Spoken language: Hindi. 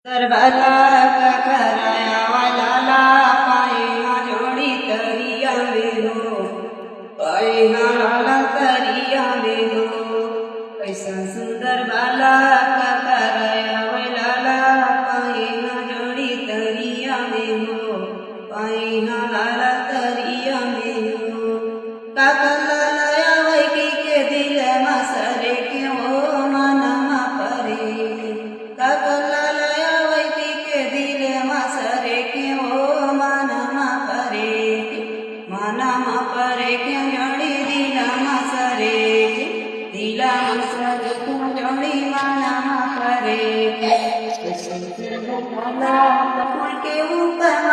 सरबाला कराया वाला पाए जोड़ी तरिया बेहो पाए हाला तरिया बेहो ऐसा सुंदर बाला कराया वाला पाए जोड़ी तरिया बेहो पाए हाला तरिया बेहो काकला लाया वही के दिल मसरे क्यों मनमा परे काकला मनमा परे क्यों जोड़ी दिलामा सरे दिलामा सरे क्यों जोड़ी मनमा परे फूल के ऊपर